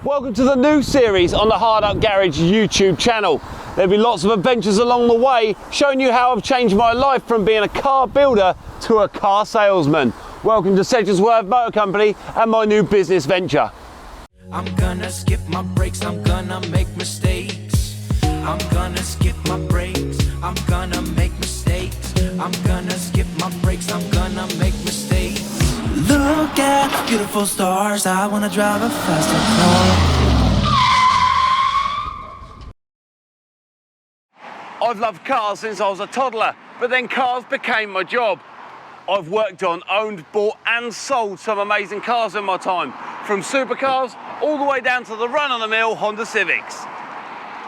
Welcome to the new series on the Hard Up Garage YouTube channel. There'll be lots of adventures along the way, showing you how I've changed my life from being a car builder to a car salesman. Welcome to Sedgeworth Motor Company and my new business venture. I'm gonna skip my brakes, I'm gonna make mistakes. I'm gonna skip my brakes, I'm gonna make mistakes. I'm gonna skip my brakes, I'm gonna make mistakes. Look at the beautiful stars, I wanna drive a faster car. I've loved cars since I was a toddler, but then cars became my job. I've worked on, owned, bought and sold some amazing cars in my time, from supercars all the way down to the run-of-the-mill Honda Civics.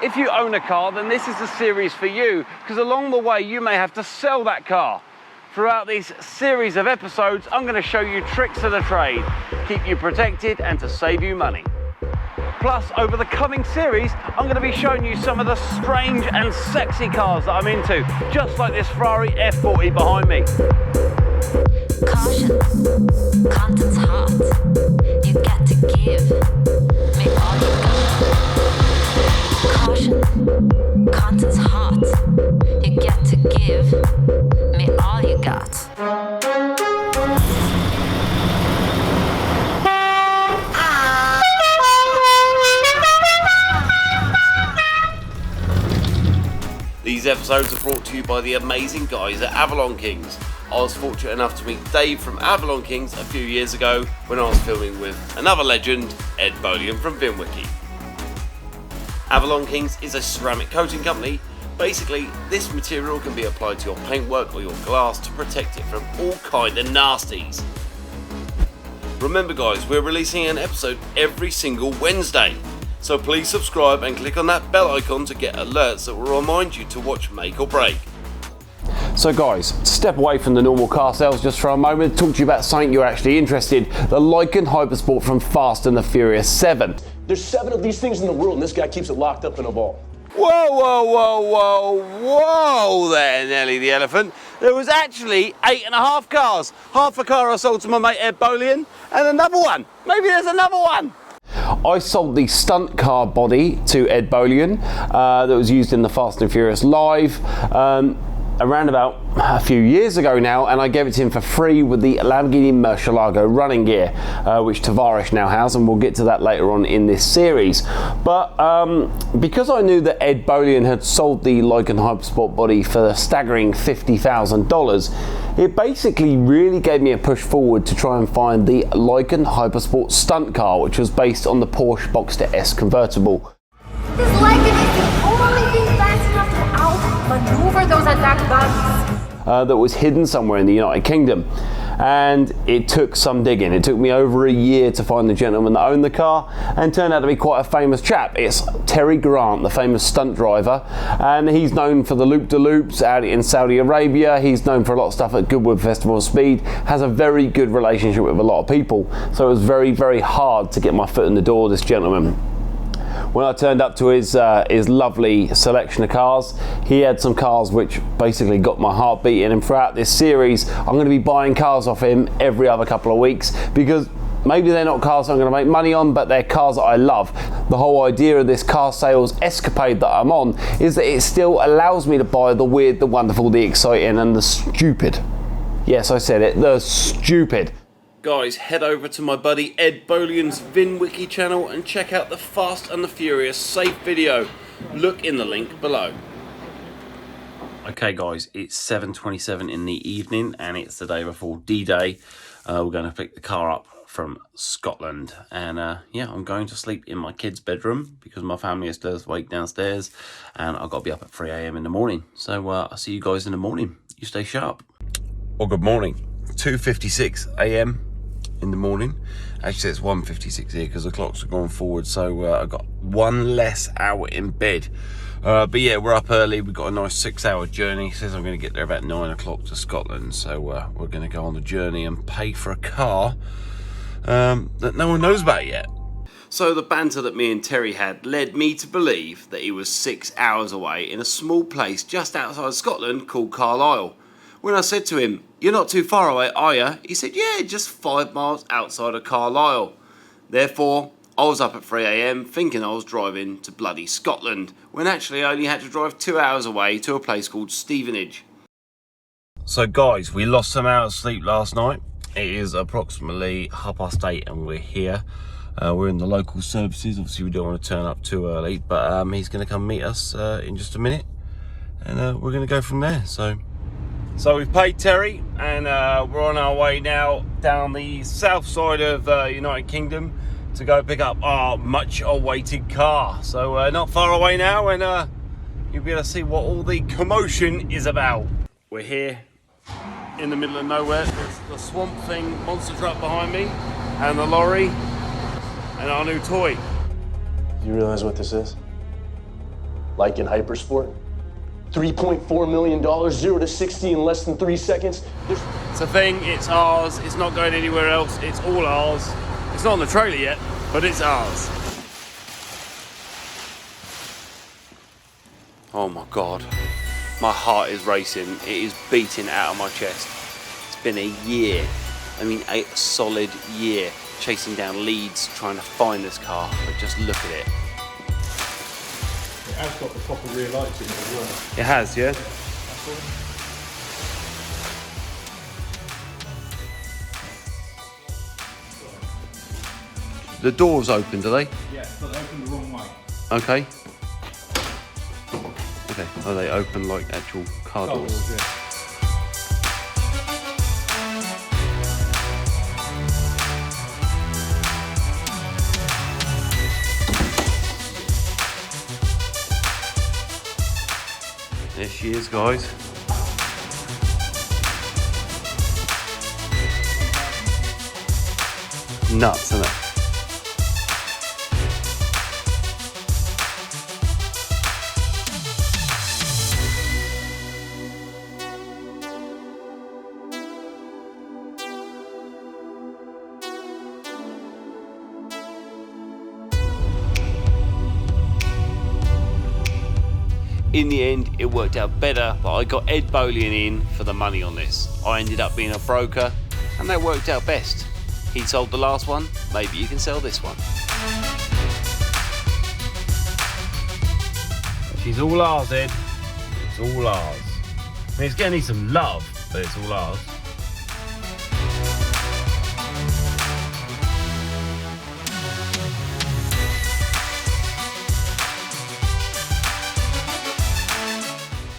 If you own a car, then this is the series for you, because along the way you may have to sell that car. Throughout this series of episodes, I'm going to show you tricks of the trade, keep you protected and to save you money. Plus, over the coming series, I'm going to be showing you some of the strange and sexy cars that I'm into, just like this Ferrari F40 behind me. Caution, content's hot, you got to give me all you got. Caution, content's hot, you got to give me all you got. These episodes are brought to you by the amazing guys at Avalon Kings. I was fortunate enough to meet Dave from Avalon Kings a few years ago when I was filming with another legend, Ed Bolian from VinWiki. Avalon Kings is a ceramic coating company. Basically, this material can be applied to your paintwork or your glass to protect it from all kind of nasties. Remember guys, we're releasing an episode every single Wednesday. So please subscribe and click on that bell icon to get alerts that will remind you to watch Make or Break. So guys, step away from the normal car sales just for a moment and talk to you about something you're actually interested in, the Lykan Hypersport from Fast and the Furious 7. There's 7 of these things in the world and this guy keeps it locked up in a vault. Whoa, whoa, whoa, whoa, whoa there, Nelly the elephant. There was actually 8.5 cars. Half a car I sold to my mate Ed Bolian and another one. Maybe there's another one. I sold the stunt car body to Ed Bolian that was used in the Fast and Furious Live around about a few years ago now, and I gave it to him for free with the Lamborghini Murcielago running gear, which Tavares now has, and we'll get to that later on in this series. But because I knew that Ed Bolian had sold the Lykan Hypersport body for a staggering $50,000, it basically really gave me a push forward to try and find the Lykan Hypersport stunt car, which was based on the Porsche Boxster S convertible. This Lykan is the only thing fast enough to outmaneuver those attack bodies. That was hidden somewhere in the United Kingdom. And it took some digging. It took me over a year to find the gentleman that owned the car, and turned out to be quite a famous chap. It's Terry Grant, the famous stunt driver, and he's known for the loop-de-loops out in Saudi Arabia. He's known for a lot of stuff at Goodwood Festival of Speed, has a very good relationship with a lot of people. So it was very, very hard to get my foot in the door, this gentleman. When I turned up to his lovely selection of cars, he had some cars which basically got my heart beating, and throughout this series I'm going to be buying cars off him every other couple of weeks, because maybe they're not cars I'm going to make money on, but they're cars that I love. The whole idea of this car sales escapade that I'm on is that it still allows me to buy the weird, the wonderful, the exciting and the stupid. Yes, I said it, the stupid. Guys, head over to my buddy Ed Bolian's VinWiki channel and check out the Fast and the Furious safe video. Look in the link below. Okay guys, it's 7:27 in the evening and it's the day before D-Day. We're going to pick the car up from Scotland, and yeah, I'm going to sleep in my kids' bedroom because my family is still awake downstairs and I've got to be up at 3 AM in the morning. So I'll see you guys in the morning. You stay sharp. Well, good morning. 2:56 AM in the morning. Actually it's 1:56 here because the clocks have gone forward, so I've got one less hour in bed. But yeah, we're up early. We've got a nice 6-hour journey. It says I'm going to get there about 9 o'clock to Scotland, so we're going to go on the journey and pay for a car that no one knows about yet. So the banter that me and Terry had led me to believe that he was 6 hours away in a small place just outside Scotland called Carlisle. When I said to him, "You're not too far away, are you?" He said, "Yeah, just 5 miles outside of Carlisle." Therefore, I was up at 3 AM thinking I was driving to bloody Scotland, when actually I only had to drive 2 hours away to a place called Stevenage. So guys, we lost some hours of sleep last night. It is approximately 8:30 and we're here. We're in the local services. Obviously we don't want to turn up too early, but he's going to come meet us in just a minute, and we're going to go from there. So we've paid Terry, and we're on our way now down the south side of United Kingdom to go pick up our much awaited car. So not far away now, and you'll be able to see what all the commotion is about. We're here in the middle of nowhere. There's the Swamp Thing monster truck behind me, and the lorry, and our new toy. Do you realize what this is? Lykan Hypersport? $3.4 million, 0 to 60 in less than 3 seconds. It's a thing, it's ours, it's not going anywhere else, it's all ours. It's not on the trailer yet, but it's ours. Oh my God, my heart is racing. It is beating out of my chest. It's been a year, a solid year, chasing down leads, trying to find this car, but just look at it. It has got the proper rear lights in it as well. It has, yeah? The doors open, do they? Yeah, but they open the wrong way. Okay. Okay, oh, they open like actual car doors. Yeah. There she is, guys. Nuts, isn't it? In the end, it worked out better, but I got Ed Bolian in for the money on this. I ended up being a broker, and that worked out best. He sold the last one, maybe you can sell this one. She's all ours, Ed. It's all ours. It's gonna need some love, but it's all ours.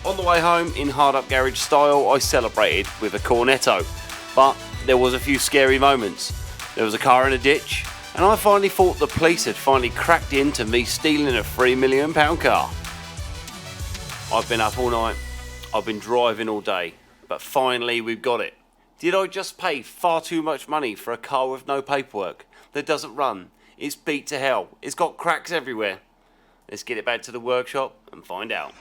On the way home, in hard up garage style, I celebrated with a cornetto, but there was a few scary moments. There was a car in a ditch, and I finally thought the police had finally cracked into me stealing a £3 million car. I've been up all night, I've been driving all day, but finally we've got it. Did I just pay far too much money for a car with no paperwork, that doesn't run, it's beat to hell, it's got cracks everywhere? Let's get it back to the workshop and find out.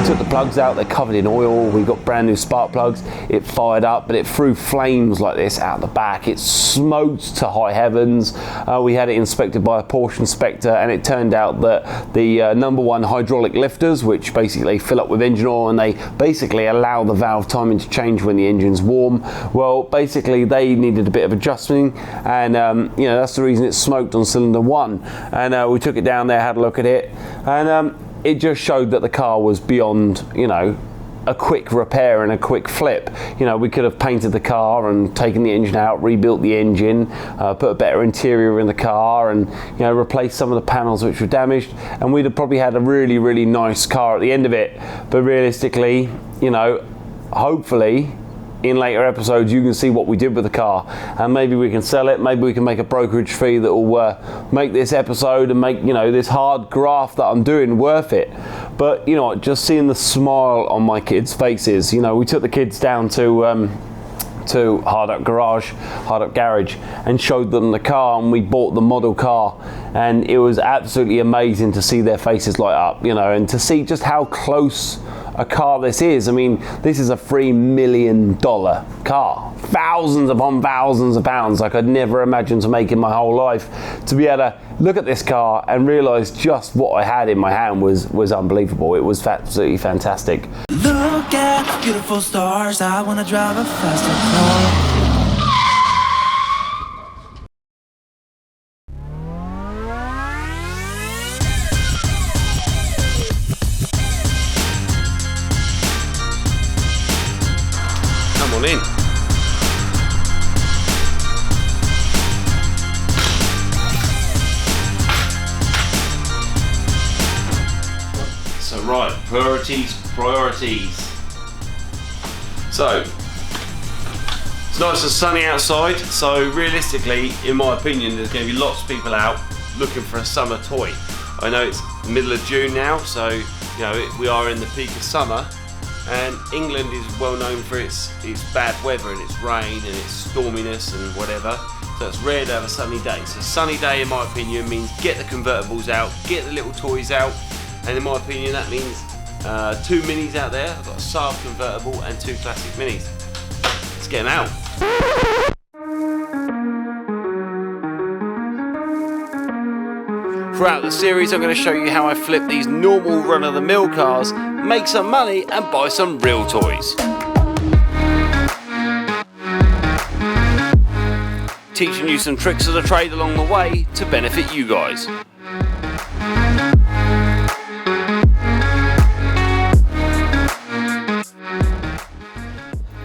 Took the plugs out, they're covered in oil, we got brand new spark plugs. It fired up, but it threw flames like this out the back. It smoked to high heavens. We had it inspected by a Porsche inspector, and it turned out that the #1 hydraulic lifters, which basically fill up with engine oil and they basically allow the valve timing to change when the engine's warm, well, basically they needed a bit of adjusting, and that's the reason it smoked on cylinder 1. And we took it down there, had a look at it, and it just showed that the car was beyond, a quick repair and a quick flip. We could have painted the car and taken the engine out, rebuilt the engine, put a better interior in the car, and replaced some of the panels which were damaged, and we'd have probably had a really, really nice car at the end of it. But realistically, hopefully in later episodes you can see what we did with the car, and maybe we can sell it, maybe we can make a brokerage fee that will make this episode and make this hard graft that I'm doing worth it. But just seeing the smile on my kids' faces, we took the kids down to to Hard Up Garage, and showed them the car, and we bought the model car, and it was absolutely amazing to see their faces light up, you know, and to see just how close a car this is. I mean, this is a $3 million car, thousands upon thousands of pounds. I could never imagine to make in my whole life. To be able to look at this car and realize just what I had in my hand was unbelievable. It was absolutely fantastic. Look at the beautiful stars. I wanna drive a faster car. Come on in. So right, priorities. So it's nice and sunny outside, so realistically, in my opinion, there's going to be lots of people out looking for a summer toy. I know it's middle of June now, so you know we are in the peak of summer, and England is well known for its bad weather and its rain and its storminess and whatever. So it's rare to have a sunny day. So sunny day, in my opinion, means get the convertibles out, get the little toys out, and in my opinion, that means 2 minis out there. I've got a Saab convertible and 2 classic minis. Let's get them out. Throughout the series, I'm going to show you how I flip these normal run-of-the-mill cars, make some money and buy some real toys. Teaching you some tricks of the trade along the way to benefit you guys.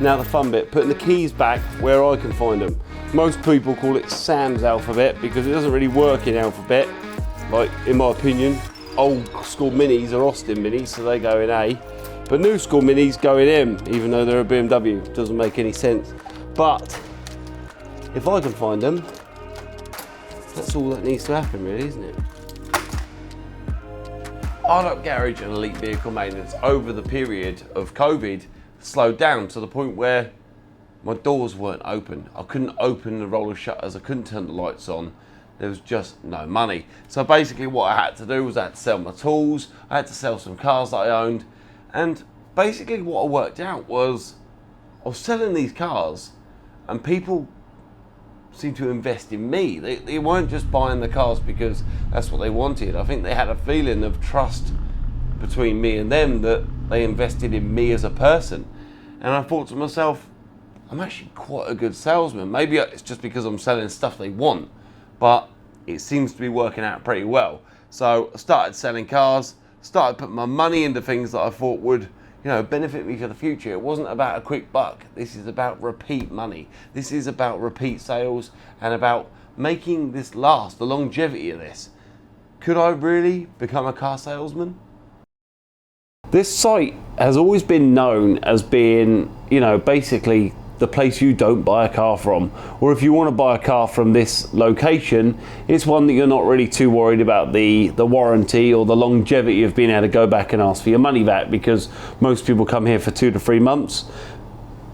Now the fun bit, putting the keys back where I can find them. Most people call it Sam's alphabet because it doesn't really work in alphabet. Like, in my opinion, old school minis are Austin minis, so they go in A. But new school minis go in M, even though they're a BMW. It doesn't make any sense. But if I can find them, that's all that needs to happen really, isn't it? Hard Up Garage and Elite Vehicle Maintenance over the period of COVID slowed down to the point where my doors weren't open. I couldn't open the roller shutters, I couldn't turn the lights on. There was just no money. So basically what I had to do was I had to sell my tools, I had to sell some cars that I owned, and basically what I worked out was I was selling these cars and people seemed to invest in me. They weren't just buying the cars because that's what they wanted. I think they had a feeling of trust between me and them, that they invested in me as a person. And I thought to myself, I'm actually quite a good salesman. Maybe it's just because I'm selling stuff they want, but it seems to be working out pretty well. So I started selling cars, started putting my money into things that I thought would, you know, benefit me for the future. It wasn't about a quick buck. This is about repeat money. This is about repeat sales and about making this last, the longevity of this. Could I really become a car salesman? This site has always been known as being, you know, basically the place you don't buy a car from. Or if you want to buy a car from this location, it's one that you're not really too worried about the warranty or the longevity of being able to go back and ask for your money back, because most people come here for 2 to 3 months.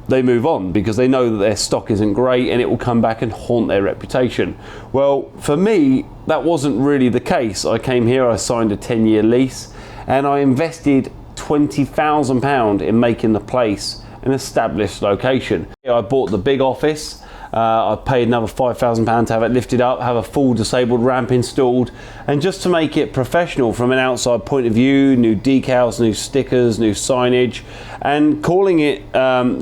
They move on because they know that their stock isn't great and it will come back and haunt their reputation. Well, for me, that wasn't really the case. I came here, I signed a 10-year lease, and I invested £20,000 in making the place an established location. I bought the big office. I paid another £5,000 to have it lifted up, have a full disabled ramp installed, and just to make it professional from an outside point of view, new decals, new stickers, new signage, and calling it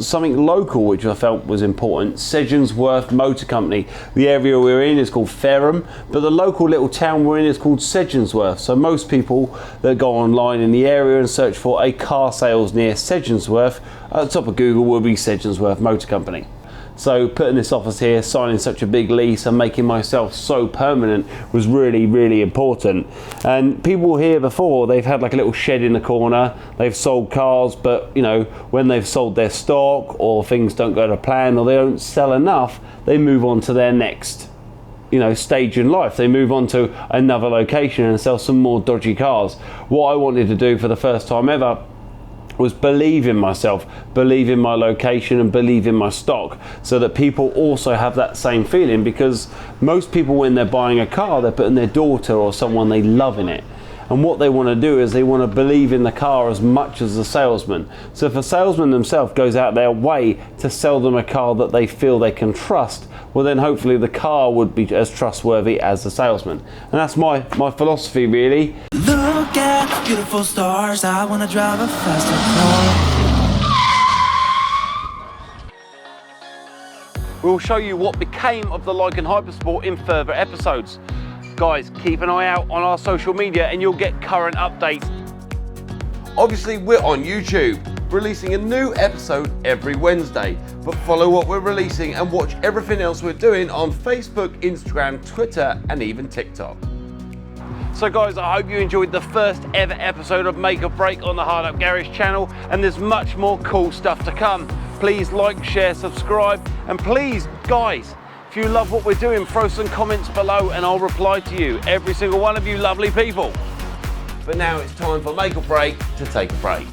something local, which I felt was important. Sedgensworth Motor Company. The area we're in is called Fareham, but the local little town we're in is called Sedgensworth. So most people that go online in the area and search for a car sales near Sedgensworth, at the top of Google will be Sedgensworth Motor Company. So putting this office here, signing such a big lease and making myself so permanent was really, really important. And people here before, they've had like a little shed in the corner, they've sold cars, but you know, when they've sold their stock or things don't go to plan or they don't sell enough, they move on to their next, you know, stage in life. They move on to another location and sell some more dodgy cars. What I wanted to do for the first time ever was believe in myself, believe in my location, and believe in my stock, so that people also have that same feeling, because most people, when they're buying a car, they're putting their daughter or someone they love in it. And what they want to do is they want to believe in the car as much as the salesman. So if a salesman themselves goes out their way to sell them a car that they feel they can trust, well then hopefully the car would be as trustworthy as the salesman. And that's my philosophy, really. Look at beautiful stars, I wanna drive a faster car. We'll show you what became of the Lykan Hypersport in further episodes. Guys, keep an eye out on our social media and you'll get current updates. Obviously, we're on YouTube, releasing a new episode every Wednesday, but follow what we're releasing and watch everything else we're doing on Facebook, Instagram, Twitter, and even TikTok. So guys, I hope you enjoyed the first ever episode of Make or Break on the Hard Up Garage channel, and there's much more cool stuff to come. Please like, share, subscribe, and please, guys, if you love what we're doing, throw some comments below and I'll reply to you, every single one of you lovely people. But now it's time for Make or Break to take a break.